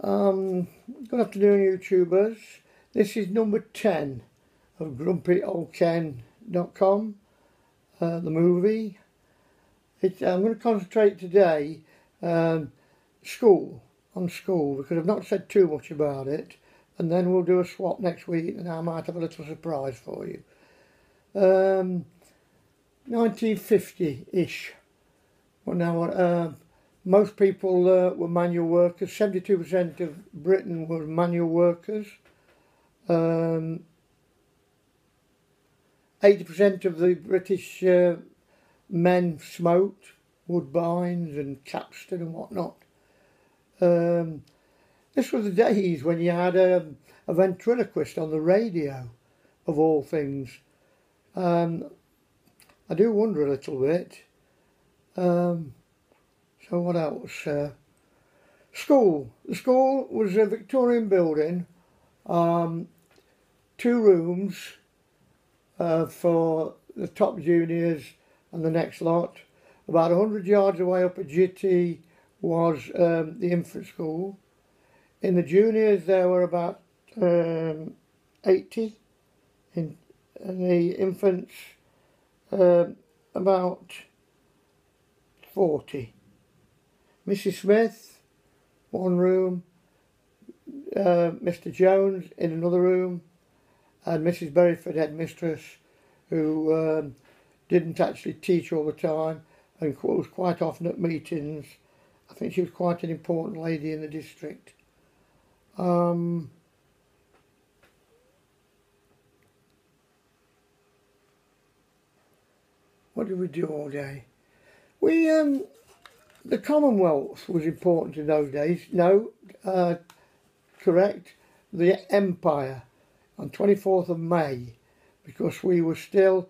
Good afternoon, YouTubers. This is number 10 of GrumpyOldKen.com, the movie. I'm going to concentrate today on school, because I've not said too much about it, and then we'll do a swap next week and I might have a little surprise for you. 1950-ish. Well, now, most people were manual workers. 72% of Britain were manual workers. 80% of the British men smoked, Woodbines and Capstan and whatnot. This was the days when you had a ventriloquist on the radio, of all things. I do wonder a little bit. So what else? School. The school was a Victorian building, 2 rooms for the top juniors and the next lot. About 100 yards away up at GT was the infant school. In the juniors there were about 80. In the infants about 40. Mrs. Smith, 1 room, Mr. Jones in another room, and Mrs. Berryford, headmistress, who didn't actually teach all the time and was quite often at meetings. I think she was quite an important lady in the district. What did we do all day? The Commonwealth was important in those days. No, correct. The Empire on 24th of May, because we were still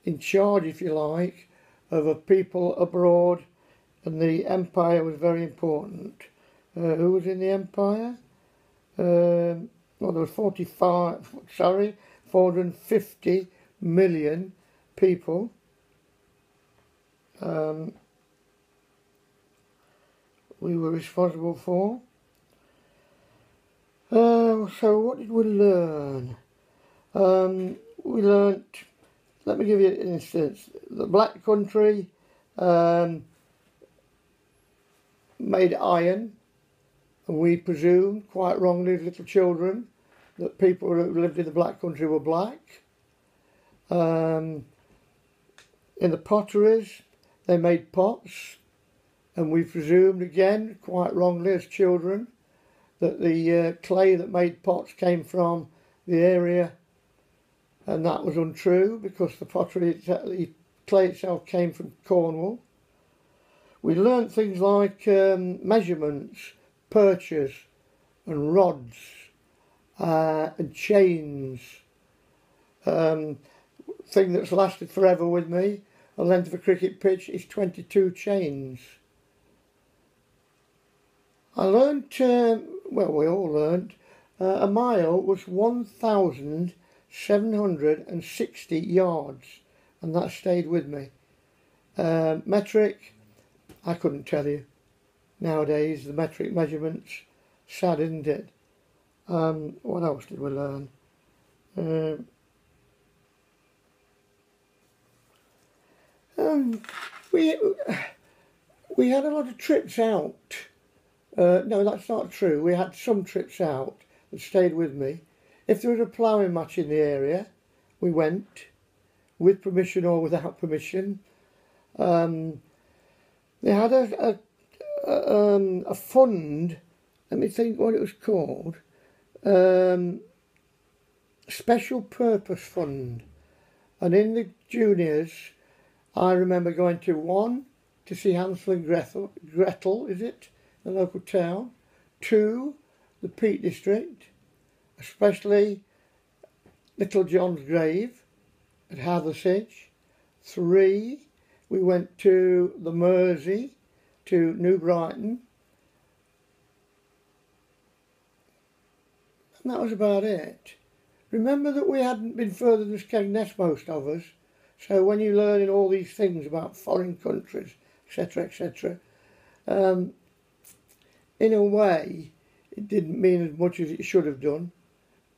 in charge, if you like, of a people abroad, and the Empire was very important. Who was in the Empire? Well, there were 450 million people. We were responsible for. So what did we learn? We learnt, let me give you an instance, the Black Country made iron, and we presumed, quite wrongly as little children, that people who lived in the Black Country were black. In the potteries, they made pots, and we presumed again, quite wrongly as children, that the clay that made pots came from the area, and that was untrue, because the the clay itself came from Cornwall. We learnt things like measurements, perches and rods and chains. Thing that's lasted forever with me, the length of a cricket pitch is 22 chains. I learnt, well, we all learnt, a mile was 1,760 yards, and that stayed with me. Metric, I couldn't tell you. Nowadays, the metric measurements, sad, isn't it? What else did we learn? We had a lot of trips out. No, that's not true. We had some trips out that stayed with me. If there was a ploughing match in the area, we went, with permission or without permission. They had a fund, let me think what it was called, Special Purpose Fund. And in the juniors, I remember going to 1, to see Hansel and Gretel, is it? The local town. 2, the Peak District, especially Little John's grave at Hathersage. 3, we went to the Mersey, to New Brighton. And that was about it. Remember that we hadn't been further than Skegness, most of us. So when you're learning all these things about foreign countries, etc., etc., in a way, it didn't mean as much as it should have done.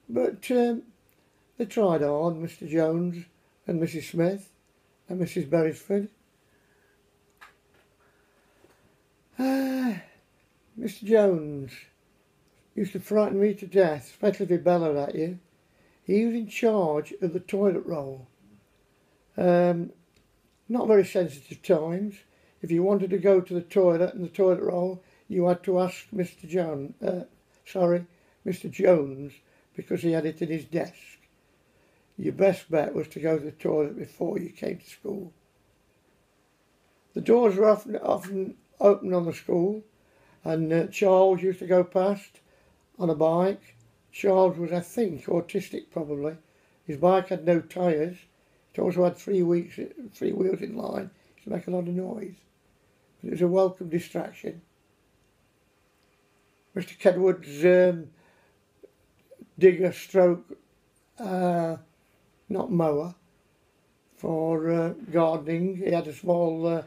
But they tried hard, Mr. Jones and Mrs. Smith and Mrs. Beresford. Mr. Jones used to frighten me to death, especially if he bellowed at you. He was in charge of the toilet roll. Not very sensitive times. If you wanted to go to the toilet and the toilet roll, you had to ask Mr. Jones, because he had it in his desk. Your best bet was to go to the toilet before you came to school. The doors were often open on the school, and Charles used to go past on a bike. Charles was, I think, autistic probably. His bike had no tyres. It also had three wheels in line. It used to make a lot of noise. But it was a welcome distraction. Mr. Kedwood's digger stroke, not mower, for gardening. He had a small,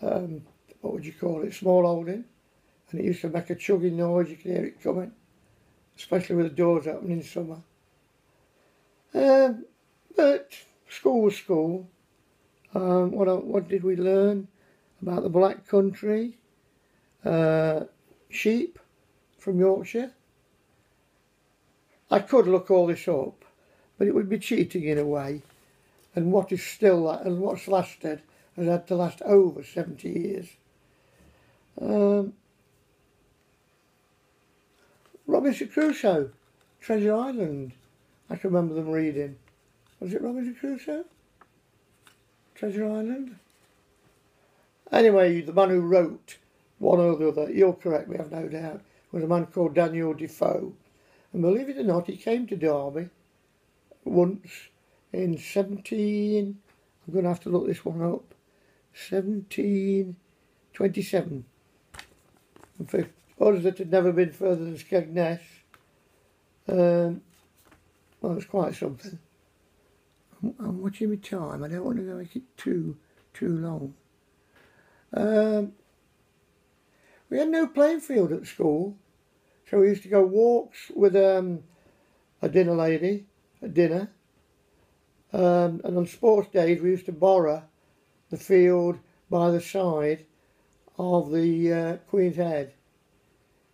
what would you call it, small holding. And it used to make a chugging noise, you could hear it coming, especially with the doors open in summer. But school was school. What did we learn about the Black Country? Sheep from Yorkshire. I could look all this up, but it would be cheating in a way. And what is still, and what's lasted, has had to last over 70 years. Robinson Crusoe, Treasure Island. I can remember them reading. Was it Robinson Crusoe? Treasure Island? Anyway, the man who wrote one or the other, you'll correct me, I've no doubt, was a man called Daniel Defoe. And believe it or not, he came to Derby once in 17... I'm going to have to look this one up. 1727. And for others that had never been further than Skegness, well, it's quite something. I'm watching my time. I don't want to make it too long. We had no playing field at school, so we used to go walks with a dinner lady at dinner. And on sports days, we used to borrow the field by the side of the Queen's Head.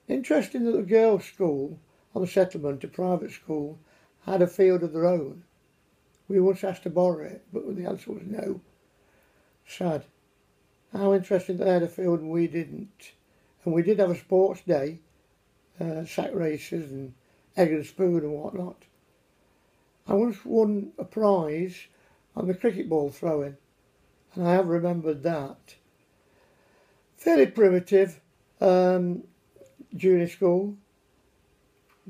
Interesting that the girls' school on the settlement, a private school, had a field of their own. We once asked to borrow it, but the answer was no. Sad. How interesting that they had a field and we didn't. And we did have a sports day, sack races and egg and spoon and whatnot. I once won a prize on the cricket ball throwing, and I have remembered that. Fairly primitive junior school.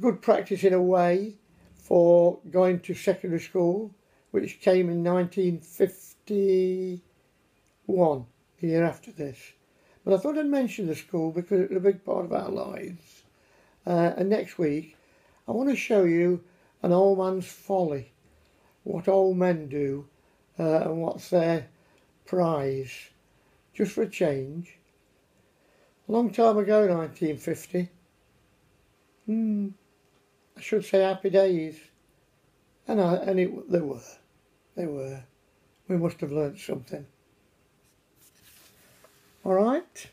Good practice in a way for going to secondary school, which came in 1951, the year after this. But I thought I'd mention the school because it's a big part of our lives. And next week, I want to show you an old man's folly, what old men do and what's their prize, just for a change. A long time ago, 1950. I should say happy days. And they were. We must have learnt something. All right.